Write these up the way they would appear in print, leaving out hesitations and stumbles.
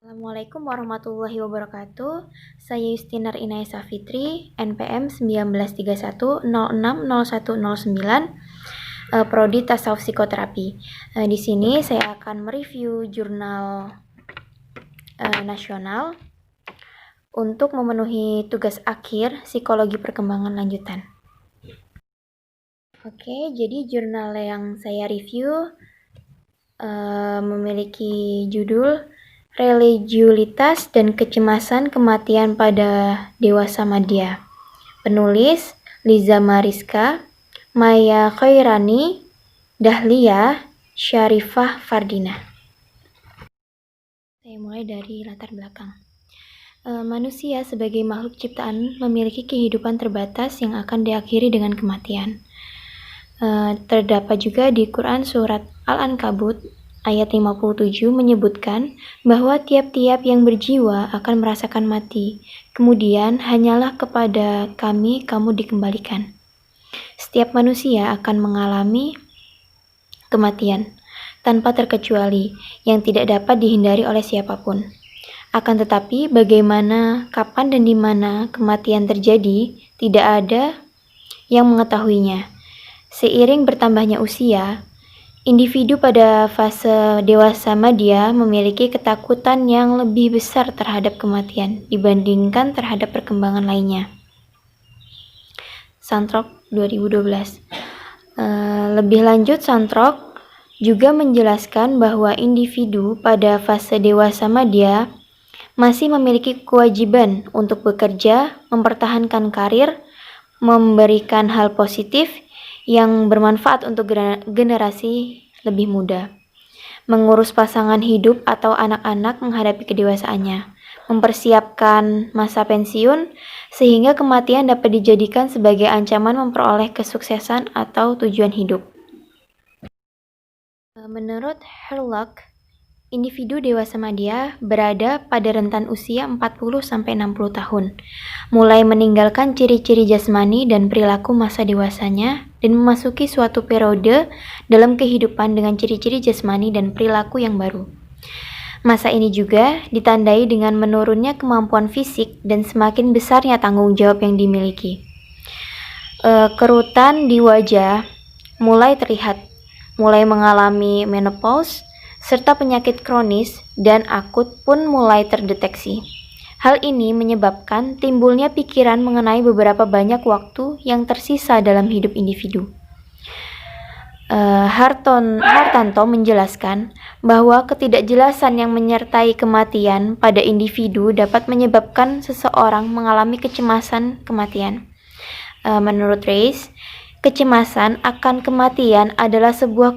Assalamualaikum warahmatullahi wabarakatuh. Saya Yustinar Inaysa Fitri, NPM 1931060109, Prodi Tasawuf Psikoterapi. Di sini saya akan mereview jurnal nasional untuk memenuhi tugas akhir psikologi perkembangan lanjutan. Oke, jadi jurnal yang saya review memiliki judul Religiulitas dan Kecemasan Kematian pada Dewasa Madya. Penulis Liza Mariska, Maya Khairani, Dahlia Syarifah Fardina. Saya mulai dari latar belakang. Manusia sebagai makhluk ciptaan memiliki kehidupan terbatas yang akan diakhiri dengan kematian. Terdapat juga di Quran surat Al-Ankabut ayat 57 menyebutkan bahwa tiap-tiap yang berjiwa akan merasakan mati, kemudian hanyalah kepada kami kamu dikembalikan. Setiap manusia akan mengalami kematian, tanpa terkecuali, yang tidak dapat dihindari oleh siapapun. Akan tetapi, bagaimana, kapan, dan di mana kematian terjadi, tidak ada yang mengetahuinya. Seiring bertambahnya usia, individu pada fase dewasa madya memiliki ketakutan yang lebih besar terhadap kematian dibandingkan terhadap perkembangan lainnya. Santrok 2012. Lebih lanjut, Santrok juga menjelaskan bahwa individu pada fase dewasa madya masih memiliki kewajiban untuk bekerja, mempertahankan karir, memberikan hal positif yang bermanfaat untuk generasi lebih muda, mengurus pasangan hidup atau anak-anak menghadapi kedewasaannya, mempersiapkan masa pensiun sehingga kematian dapat dijadikan sebagai ancaman memperoleh kesuksesan atau tujuan hidup. Menurut Herlock, individu dewasa madya berada pada rentan usia 40-60 tahun, mulai meninggalkan ciri-ciri jasmani dan perilaku masa dewasanya dan memasuki suatu periode dalam kehidupan dengan ciri-ciri jasmani dan perilaku yang baru. Masa ini juga ditandai dengan menurunnya kemampuan fisik dan semakin besarnya tanggung jawab yang dimiliki. Kerutan di wajah mulai terlihat, mulai mengalami menopause, serta penyakit kronis dan akut pun mulai terdeteksi. Hal ini menyebabkan timbulnya pikiran mengenai beberapa banyak waktu yang tersisa dalam hidup individu. Hartanto menjelaskan bahwa ketidakjelasan yang menyertai kematian pada individu dapat menyebabkan seseorang mengalami kecemasan kematian. Menurut Reis, kecemasan akan kematian adalah sebuah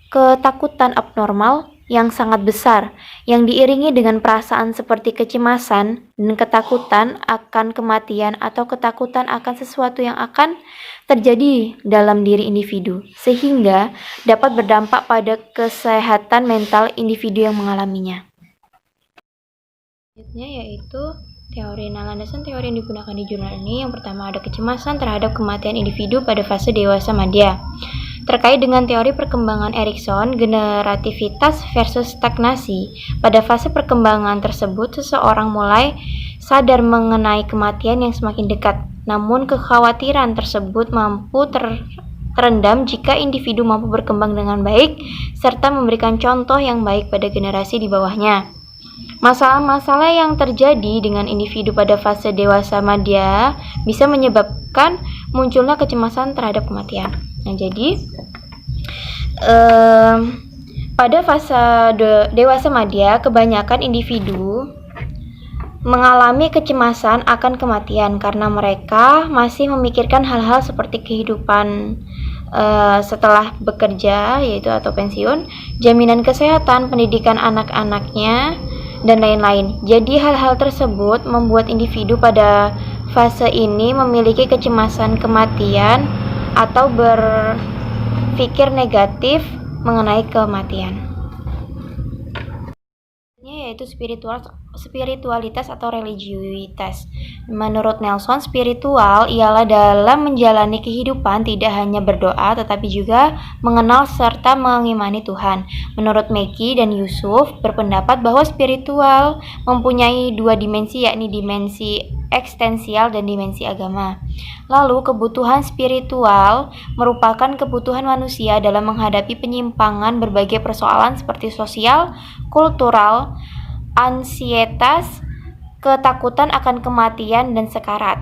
ketakutan abnormal yang sangat besar, yang diiringi dengan perasaan seperti kecemasan dan ketakutan akan kematian atau ketakutan akan sesuatu yang akan terjadi dalam diri individu, sehingga dapat berdampak pada kesehatan mental individu yang mengalaminya. Selanjutnya yaitu teori. Landasan teori yang digunakan di jurnal ini, yang pertama ada kecemasan terhadap kematian individu pada fase dewasa madya. Terkait dengan teori perkembangan Erikson, generativitas versus stagnasi. Pada fase perkembangan tersebut, seseorang mulai sadar mengenai kematian yang semakin dekat. Namun, kekhawatiran tersebut mampu terendam jika individu mampu berkembang dengan baik, serta memberikan contoh yang baik pada generasi di bawahnya. Masalah-masalah yang terjadi dengan individu pada fase dewasa madya bisa menyebabkan munculnya kecemasan terhadap kematian. Nah, jadi pada fase dewasa madya, kebanyakan individu mengalami kecemasan akan kematian karena mereka masih memikirkan hal-hal seperti kehidupan setelah bekerja, yaitu atau pensiun, jaminan kesehatan, pendidikan anak-anaknya, dan lain-lain. Jadi hal-hal tersebut membuat individu pada fase ini memiliki kecemasan kematian atau berpikir negatif mengenai kematian. yaitu spiritualitas atau religiusitas. Menurut Nelson, spiritual ialah dalam menjalani kehidupan tidak hanya berdoa tetapi juga mengenal serta mengimani Tuhan. Menurut Meki dan Yusuf berpendapat bahwa spiritual mempunyai dua dimensi, yakni dimensi eksistensial dan dimensi agama. Lalu, kebutuhan spiritual merupakan kebutuhan manusia dalam menghadapi penyimpangan berbagai persoalan seperti sosial, kultural, ansietas, ketakutan akan kematian dan sekarat,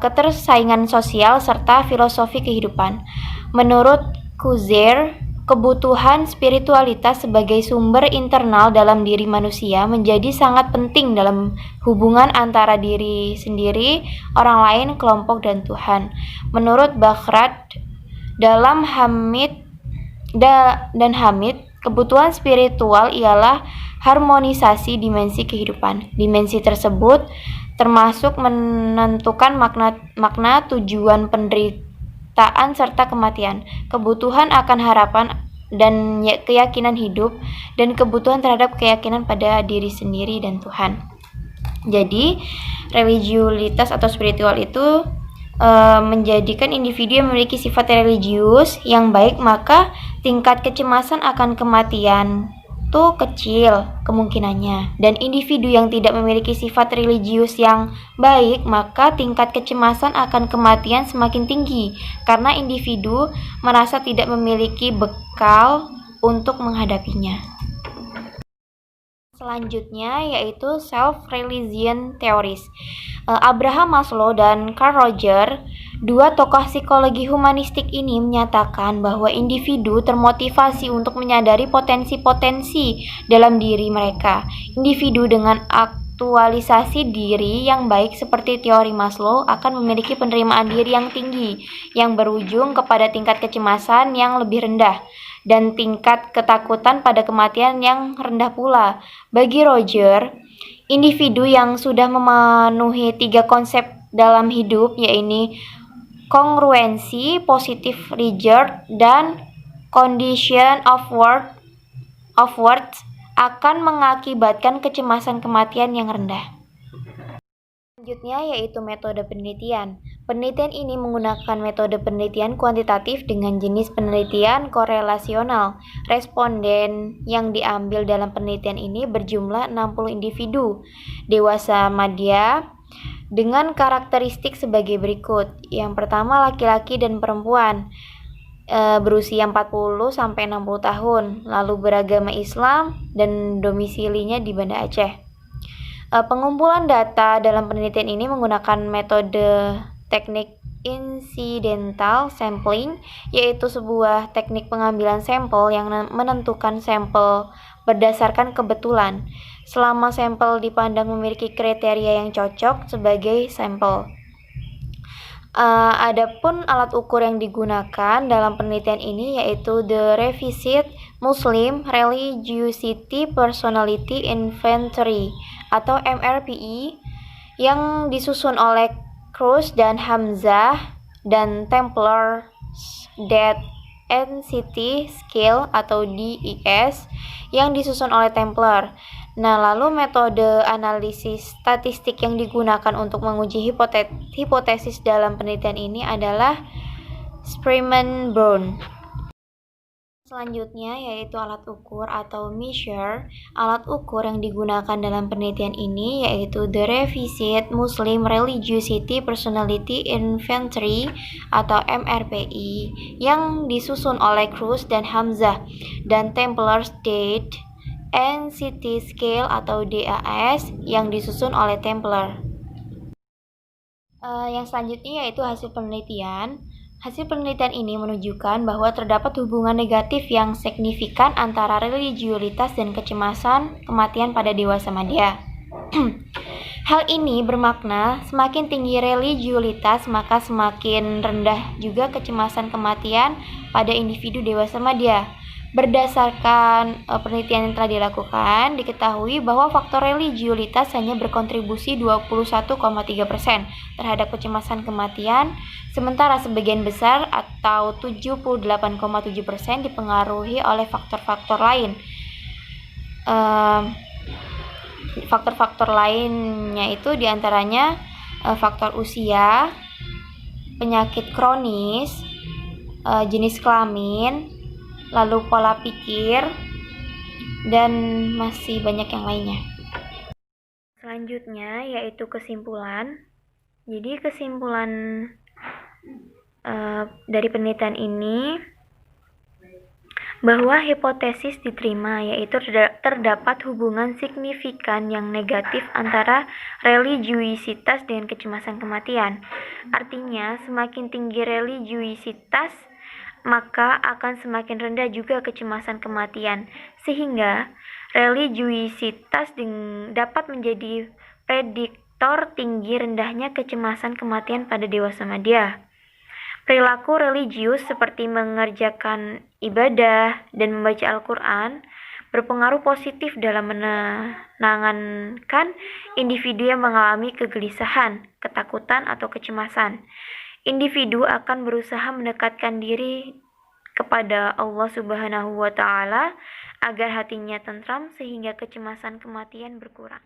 ketersaingan sosial, serta filosofi kehidupan. Menurut Kuzer, kebutuhan spiritualitas sebagai sumber internal dalam diri manusia menjadi sangat penting dalam hubungan antara diri sendiri, orang lain, kelompok, dan Tuhan. Menurut Baghdad dan Hamid, kebutuhan spiritual ialah harmonisasi dimensi kehidupan. Dimensi tersebut termasuk menentukan makna tujuan penderitaan serta kematian, kebutuhan akan harapan dan keyakinan hidup, dan kebutuhan terhadap keyakinan pada diri sendiri dan Tuhan. Jadi, religiusitas atau spiritual itu menjadikan individu yang memiliki sifat religius yang baik, maka tingkat kecemasan akan kematian itu kecil kemungkinannya. Dan individu yang tidak memiliki sifat religius yang baik, maka tingkat kecemasan akan kematian semakin tinggi karena individu merasa tidak memiliki bekal untuk menghadapinya. Selanjutnya yaitu self-religion theories. Abraham Maslow dan Carl Rogers, dua tokoh psikologi humanistik ini menyatakan bahwa individu termotivasi untuk menyadari potensi-potensi dalam diri mereka. Individu dengan aktualisasi diri yang baik seperti teori Maslow akan memiliki penerimaan diri yang tinggi, yang berujung kepada tingkat kecemasan yang lebih rendah dan tingkat ketakutan pada kematian yang rendah pula. Bagi Roger, individu yang sudah memenuhi 3 konsep dalam hidup, yaitu kongruensi, positive regard, dan condition of worth, akan mengakibatkan kecemasan kematian yang rendah. Selanjutnya yaitu metode penelitian. Penelitian ini menggunakan metode penelitian kuantitatif dengan jenis penelitian korelasional. Responden yang diambil dalam penelitian ini berjumlah 60 individu dewasa madya dengan karakteristik sebagai berikut. Yang pertama, laki-laki dan perempuan berusia 40 sampai 60 tahun, lalu beragama Islam dan domisilinya di Banda Aceh. Pengumpulan data dalam penelitian ini menggunakan metode teknik incidental sampling, yaitu sebuah teknik pengambilan sampel yang menentukan sampel berdasarkan kebetulan, selama sampel dipandang memiliki kriteria yang cocok sebagai sampel. Adapun alat ukur yang digunakan dalam penelitian ini yaitu The Revised Muslim Religiosity Personality Inventory atau MRPI yang disusun oleh Cruz dan Hamzah, dan Templar's Death Density Scale atau DES yang disusun oleh Templar. Nah, lalu metode analisis statistik yang digunakan untuk menguji hipotesis dalam penelitian ini adalah Spreeman-Brown. Selanjutnya yaitu alat ukur atau measure. Alat ukur yang digunakan dalam penelitian ini yaitu The Revised Muslim Religiosity Personality Inventory atau MRPI yang disusun oleh Cruz dan Hamzah, dan Templar's Death Density Scale atau DAS yang disusun oleh Templar. Yang selanjutnya yaitu hasil penelitian. Hasil penelitian ini menunjukkan bahwa terdapat hubungan negatif yang signifikan antara religiusitas dan kecemasan kematian pada dewasa madya. Hal ini bermakna semakin tinggi religiusitas maka semakin rendah juga kecemasan kematian pada individu dewasa madya. Berdasarkan penelitian yang telah dilakukan, diketahui bahwa faktor religiusitas hanya berkontribusi 21,3% terhadap kecemasan kematian, sementara sebagian besar atau 78,7% dipengaruhi oleh faktor-faktor lain. faktor-faktor lainnya itu diantaranya faktor usia, penyakit kronis, jenis kelamin, lalu pola pikir, dan masih banyak yang lainnya. Selanjutnya yaitu kesimpulan. Jadi kesimpulan dari penelitian ini bahwa hipotesis diterima, yaitu terdapat hubungan signifikan yang negatif antara religiusitas dengan kecemasan kematian. Artinya, semakin tinggi religiusitas, maka akan semakin rendah juga kecemasan kematian, sehingga religiusitas dapat menjadi prediktor tinggi rendahnya kecemasan kematian pada dewasa madya. Perilaku religius seperti mengerjakan ibadah dan membaca Al-Quran berpengaruh positif dalam menenangkan individu yang mengalami kegelisahan, ketakutan, atau kecemasan. Individu akan berusaha mendekatkan diri kepada Allah Subhanahu wa Ta'ala agar hatinya tentram sehingga kecemasan kematian berkurang.